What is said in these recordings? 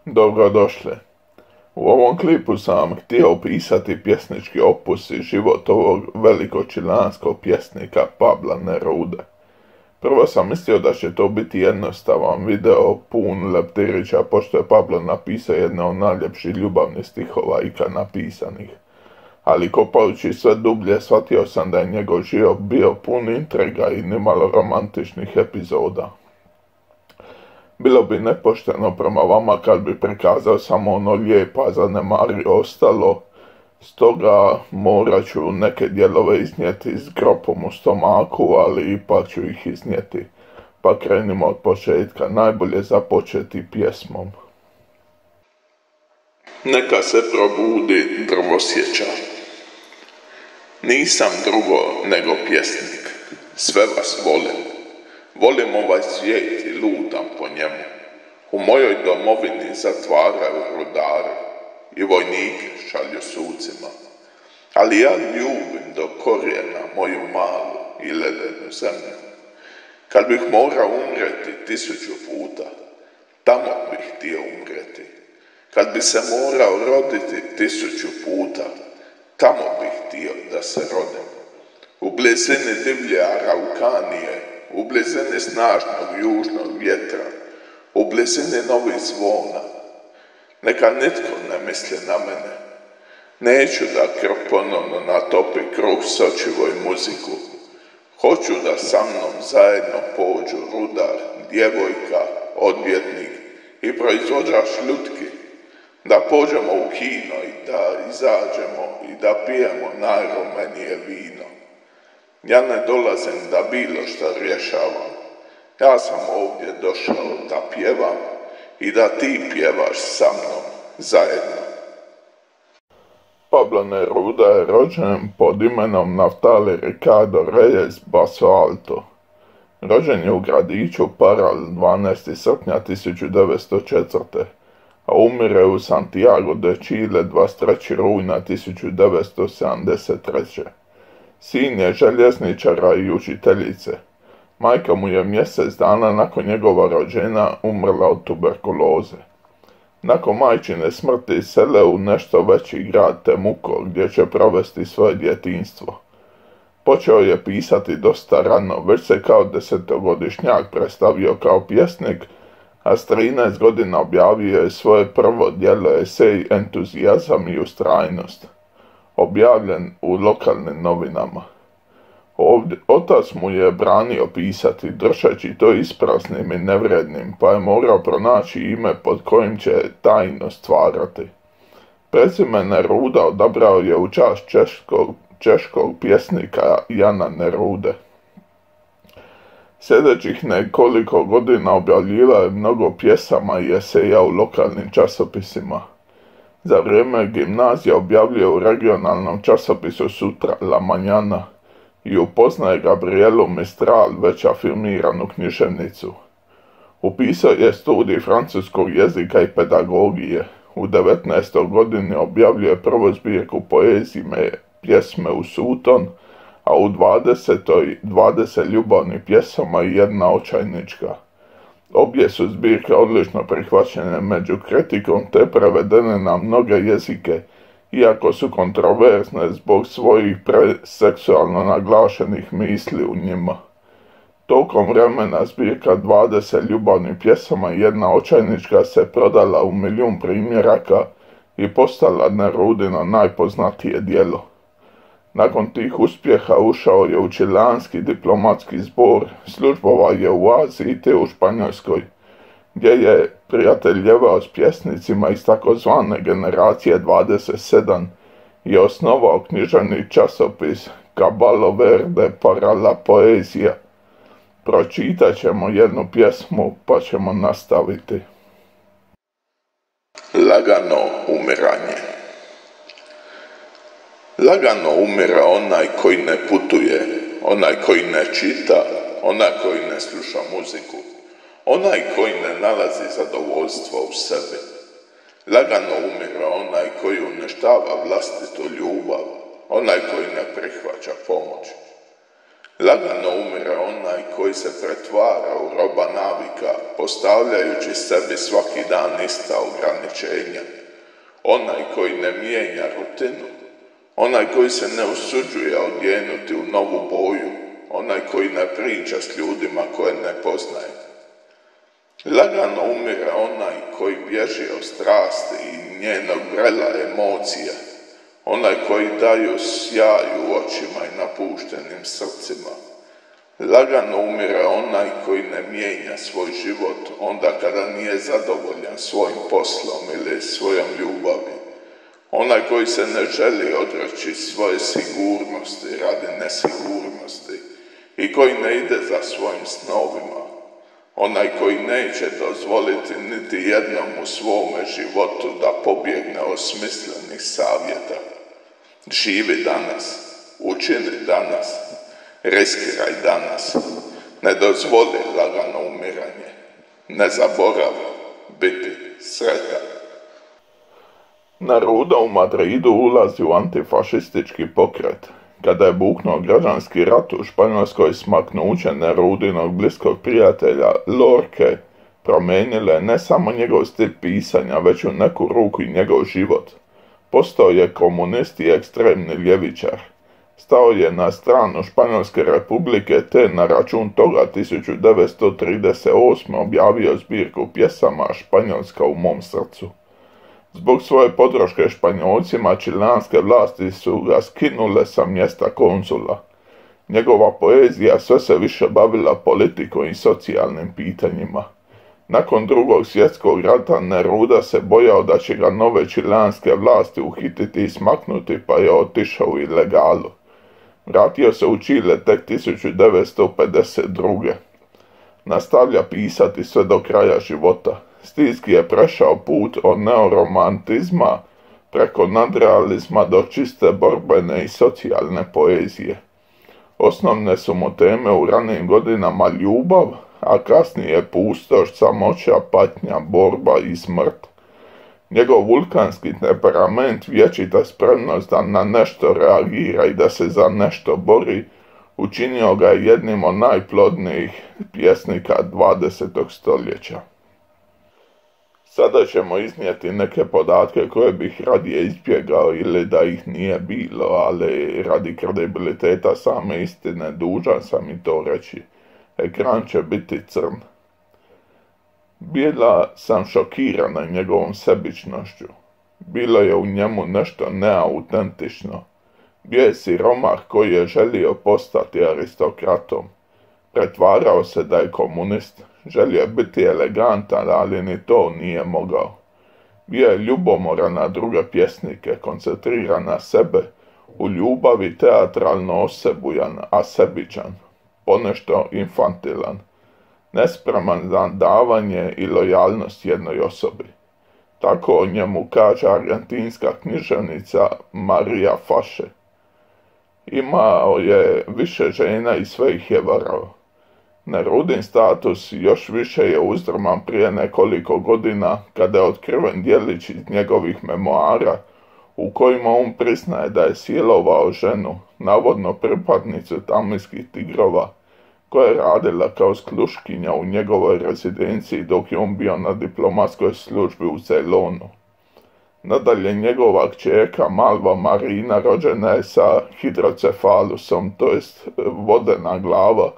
Dobrodošli. U ovom klipu sam vam htio opisati pjesnički opus i život ovog velikočileanskog pjesnika Pabla Nerude. Prvo sam mislio da će to biti jednostavan video pun leptirića, pošto je Pablo napisao jedne od najljepših ljubavnih stihova ikad napisanih. Ali kopajući sve dublje shvatio sam da je njegov život bio pun intriga i nimalo romantičnih epizoda. Bilo bi nepošteno prema vama kad bi prikazao samo ono lijepo, a zanemario ostalo, stoga morat ću neke dijelove iznijeti s gropom u stomaku, ali ipak ću ih iznijeti. Pa krenimo od početka, najbolje započeti pjesmom. Neka se probudi drvosječa. Nisam drugo nego pjesnik, sve vas volim. Volim ovaj svijet i lutam po njemu. U mojoj domovini zatvaraju rudare i vojnike šalju sucima. Ali ja ljubim do korijena moju malu i ledenu zemlju. Kad bih morao umreti 1000 puta, tamo bih htio umreti. Kad bi se morao roditi 1000 puta, tamo bih htio da se rodim. U blizini divlje Araukanije, u blizini snažnog južnog vjetra, u blizini novih zvona. Neka nitko ne misli na mene. Neću da krv ponovno natopi kruh sočivoj muziku. Hoću da sa mnom zajedno pođu rudar, djevojka, odvjetnik i proizvođač ljutki. Da pođemo u kino i da izađemo i da pijemo najrumenije vino. Ja ne dolazim da bilo što rješavam. Ja sam ovdje došao da pjevam i da ti pjevaš sa mnom zajedno. Pablo Neruda je rođen pod imenom Naftali Ricardo Reyes Basualto. Rođen je u gradiću Parral 12. srpnja 1904. a umire u Santiago de Chile 23. rujna 1973. Sin je željezničara i učiteljice. Majka mu je mjesec dana nakon njegova rođenja umrla od tuberkuloze. Nakon majčine smrti sele u nešto veći grad Temuco, gdje će provesti svoje djetinjstvo. Počeo je pisati dosta rano, već se kao 10-godišnjak predstavio kao pjesnik, a s 13 godina objavio je svoje prvo djelo esej Entuzijazam i ustrajnost, objavljen u lokalnim novinama. Otac mu je branio pisati, držeći to ispraznim i nevrednim, pa je morao pronaći ime pod kojim će tajno stvarati. Prezime Neruda odabrao je u čast češkog pjesnika Jana Nerude. Sljedećih nekoliko godina objavljivao je mnogo pjesama i eseja u lokalnim časopisima. Za vrijeme gimnazije objavljuje u regionalnom časopisu Sutra La Mañana i upoznaje Gabrielu Mistral, već afirmiranu književnicu. Upisao je studij francuskog jezika i pedagogije. U 19. godini objavljuje prvu zbirku poezije Pjesme u suton, a u 20 ljubavnih pjesama i jedna očajnička. Obje su zbirke odlično prihvaćene među kritikom te prevedene na mnoge jezike, iako su kontroverzne zbog svojih preseksualno naglašenih misli u njima. Tokom vremena zbirka 20 ljubavnih pjesama i jedna očajnička se prodala u 1.000.000 primjeraka i postala Nerudino najpoznatije djelo. Nakon tih uspjeha ušao je u čileanski diplomatski zbor, službovao je u Aziji te u Španjolskoj, gdje je prijateljevao s pjesnicima iz takozvane generacije 27 i osnovao književni časopis Caballo Verde para la Poesía. Pročitat ćemo jednu pjesmu pa ćemo nastaviti. Lagano umiranje. Lagano umire onaj koji ne putuje, onaj koji ne čita, onaj koji ne sluša muziku, onaj koji ne nalazi zadovoljstvo u sebi. Lagano umire onaj koji uništava vlastitu ljubav, onaj koji ne prihvaća pomoć. Lagano umire onaj koji se pretvara u roba navika, postavljajući sebi svaki dan ista ograničenja. Onaj koji ne mijenja rutinu, onaj koji se ne usuđuje odjenuti u novu boju, onaj koji ne priča s ljudima koje ne poznaje. Lagano umire onaj koji bježi od strasti i njenog vrela emocija, onaj koji daju sjaj u očima i napuštenim srcima. Lagano umire onaj koji ne mijenja svoj život onda kada nije zadovoljan svojim poslom ili svojom ljubavi. Onaj koji se ne želi odreći svoje sigurnosti radi nesigurnosti i koji ne ide za svojim snovima. Onaj koji neće dozvoliti niti jednom u svome životu da pobjegne od smislenih savjeta. Živi danas, učini danas, riskiraj danas, ne dozvoli lagano umiranje, ne zaboravi biti sretan. Neruda u Madridu ulazi u antifašistički pokret. Kada je buknuo građanski rat u Španjolskoj, smaknuće Nerudinog bliskog prijatelja Lorke promijenile ne samo njegov stil pisanja, već u neku ruku i njegov život. Postao je komunist i ekstremni ljevičar. Stao je na stranu Španjolske republike te na račun toga 1938. objavio zbirku pjesama Španjolska u mom srcu. Zbog svoje podrške Španjolcima, čileanske vlasti su ga skinule sa mjesta konzula. Njegova poezija sve se više bavila politikom i socijalnim pitanjima. Nakon Drugog svjetskog rata Neruda se bojao da će ga nove čileanske vlasti uhititi i smaknuti, pa je otišao u ilegalu. Vratio se u Čile tek 1952. Nastavlja pisati sve do kraja života. Stilski je prešao put od neoromantizma preko nadrealizma do čiste borbene i socijalne poezije. Osnovne su mu teme u ranijim godinama ljubav, a kasnije pustoš, samoća, patnja, borba i smrt. Njegov vulkanski temperament, vječita spremnost da na nešto reagira i da se za nešto bori, učinio ga je jednim od najplodnijih pjesnika 20. stoljeća. Sada ćemo iznijeti neke podatke koje bih radije izbjegao ili da ih nije bilo, ali radi kredibiliteta same istine dužan sam i to reći. Ekran će biti crn. Bila sam šokirana njegovom sebičnošću. Bilo je u njemu nešto neautentično. Bio je siromah koji je želio postati aristokratom. Pretvarao se da je komunist. Želio je biti elegantan, ali ni to nije mogao. Bio je ljubomoran na druge pjesnike, koncentriran na sebe, u ljubavi teatralno osebujan, a sebičan, ponešto infantilan, nespreman za davanje i lojalnost jednoj osobi. Tako o njemu kaže argentinska književnica Marija Faše. Imao je više žena i sve ih je varao. Nerudin status još više je uzdrman prije nekoliko godina kada je otkriven djelić iz njegovih memoara u kojima on priznaje da je silovao ženu, navodno pripadnicu tamilskih tigrova, koja je radila kao sluškinja u njegovoj rezidenciji dok je on bio na diplomatskoj službi u Ceylonu. Nadalje, njegova kćerka Malva Marina rođena je sa hidrocefalusom, to jest vodena glava,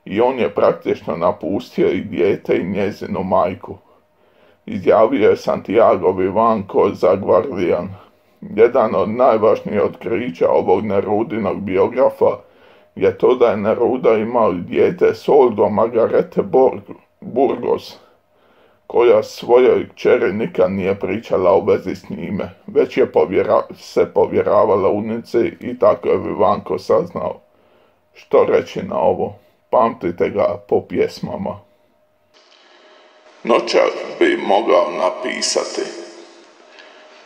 i on je praktično napustio i dijete i njezinu majku. Izjavio je Santiago Vivanco za Guardian. Jedan od najvažnijih otkrića ovog Nerudinog biografa je to da je Neruda imao dijete Soldo Margarete Burgos, koja svojoj kćeri nikad nije pričala o vezi s njime, već je se povjeravala unici i tako je Vivanco saznao. Što reći na ovo? Pamtite ga po pjesmama.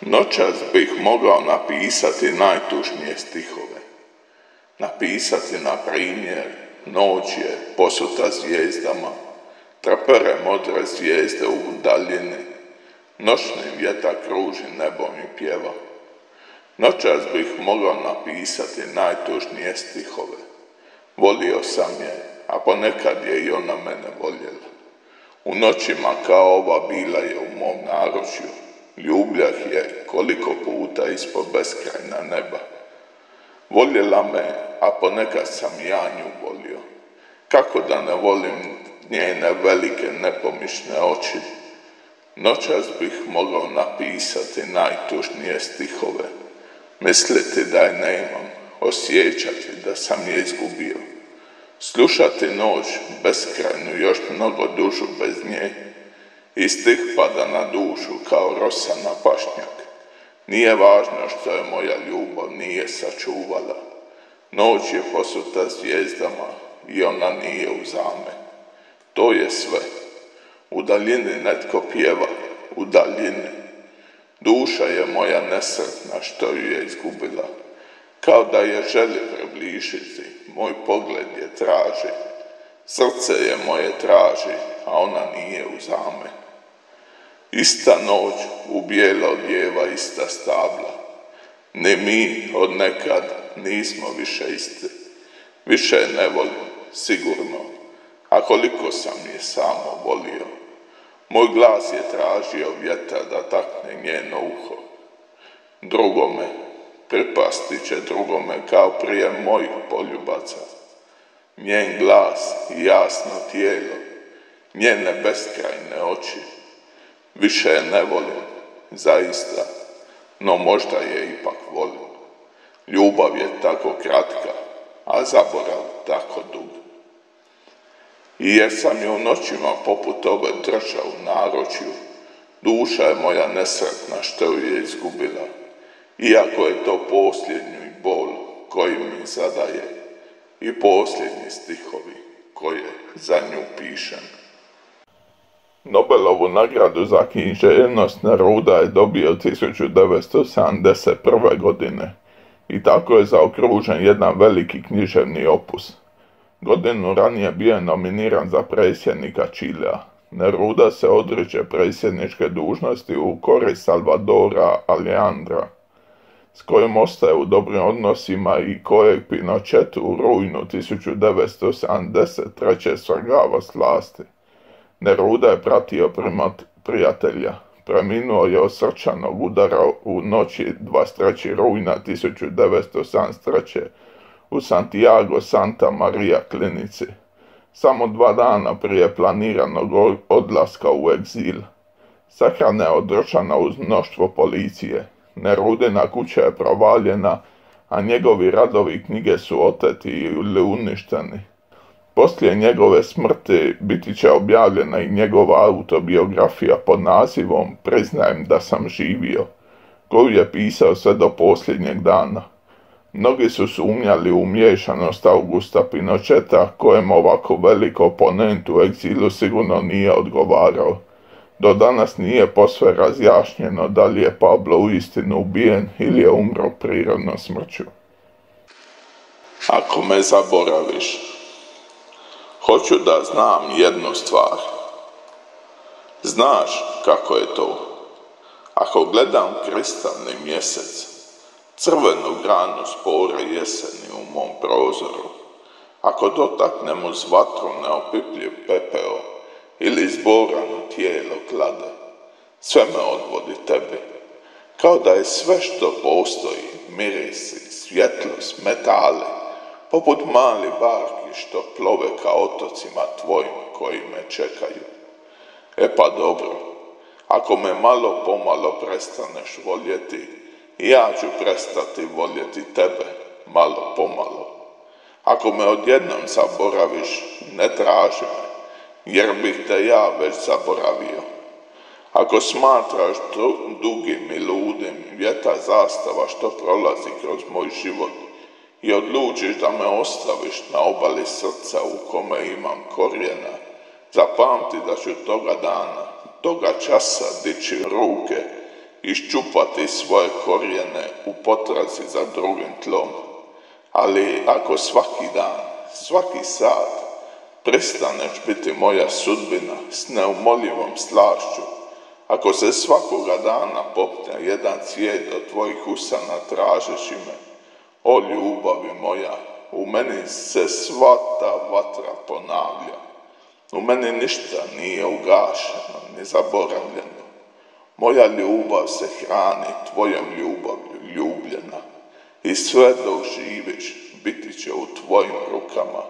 Noćas bih mogao napisati najtužnije stihove. Napisati, na primjer, noć je posuta zvijezdama, trapere modre zvijezde u daljini, noćni vjetar kruži nebom i pjeva. Noćas bih mogao napisati najtužnije stihove. Volio sam je, a ponekad je i ona mene voljela. U noćima kao ova bila je u mom naručju, ljubljah je koliko puta ispod beskrajna neba. Voljela me, a ponekad sam ja nju volio. Kako da ne volim njene velike nepomišne oči? Noćas bih mogao napisati najtužnije stihove, misliti da je nemam, osjećati da sam je izgubio, slušati noć beskrajnu još mnogo dužu bez nje i stih pada na dušu kao rosa na pašnjak. Nije važno što je moja ljubav nije sačuvala, noć je posuta zvijezdama i ona nije u zamen. To je sve. U daljini netko pjeva, u daljini. Duša je moja nesretna što ju je izgubila. Kao da je želi približiti, moj pogled je traži. Srce je moje traži, a ona nije u zamen. Ista noć u bijela odjeva ista stabla. Ni mi od nekad nismo više isti. Više je ne volim, sigurno. A koliko sam je samo volio. Moj glas je tražio vjetar da takne njeno uho. Drugome, pripasti će drugome kao prije mojih poljubaca. Njen glas i jasno tijelo, njene beskrajne oči. Više je ne volim, zaista, no možda je ipak volim. Ljubav je tako kratka, a zaborav tako dug. I jer sam je u noćima poput ove držao u naručju, duša je moja nesretna što ju je izgubila, iako je to posljednji bol koji mi zadaje i posljednji stihovi koje za nju pišem. Nobelovu nagradu za književnost Neruda je dobio 1971. godine i tako je zaokružen jedan veliki književni opus. Godinu ranije bio je nominiran za predsjednika Čilea. Neruda se odriče predsjedničke dužnosti u korist Salvadora Allendea, s kojim ostaje u dobrim odnosima i kojeg Pinochet u rujnu 1973. svrgava s vlasti. Neruda je pratio prijatelja. Preminuo je od srčanog udara u noći 23. rujna 1973. u Santiago Santa Maria klinici, samo 2 dana prije planiranog odlaska u egzil. Sahrana je održana uz mnoštvo policije. Nerudina kuća je provaljena, a njegovi radovi i knjige su oteti ili uništeni. Poslije njegove smrti biti će objavljena i njegova autobiografija pod nazivom Priznajem da sam živio, koju je pisao sve do posljednjeg dana. Mnogi su sumnjali u miješannost Augusta Pinocheta, kojem ovako velik oponent u egzilu sigurno nije odgovarao. Do danas nije posve razjašnjeno da li je Pablo uistinu ubijen ili je umro prirodnom smrću. Ako me zaboraviš, hoću da znam jednu stvar. Znaš kako je to? Ako gledam kristalni mjesec, crvenu granu spore jeseni u mom prozoru, ako dotaknem uz vatru neopipljiv pepeo ili izborano tijelo klade, sve me odvodi tebi, kao da je sve što postoji, mirisi, svjetlost, metali, poput mali barki što plove ka otocima tvojim koji me čekaju. E pa dobro, ako me malo pomalo prestaneš voljeti, ja ću prestati voljeti tebe, malo pomalo. Ako me odjednom zaboraviš, ne traži me, jer bih te ja već zaboravio. Ako smatraš dugim i ludim vjetar zastava što prolazi kroz moj život i odlučiš da me ostaviš na obali srca u kome imam korijena, zapamti da ću toga dana, toga časa dići ruke, iščupati svoje korijene u potrazi za drugim tlom. Ali ako svaki dan, svaki sat prestaneš biti moja sudbina s neumoljivom slašću, ako se svakoga dana popne jedan cvijet do tvojih usana tražeći me, o ljubavi moja, u meni se sva ta vatra ponavlja. U meni ništa nije ugašeno ni zaboravljeno. Moja ljubav se hrani tvojom ljubavlju, ljubljena. I sve dok živiš biti će u tvojim rukama,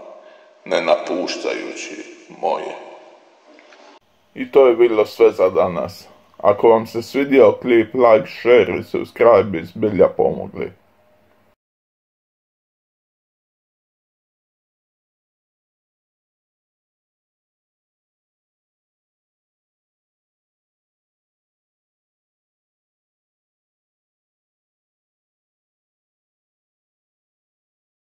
ne napuštajući moje. I to je bilo sve za danas. Ako vam se svidio klip, like, share i subscribe bi zbilja pomogli.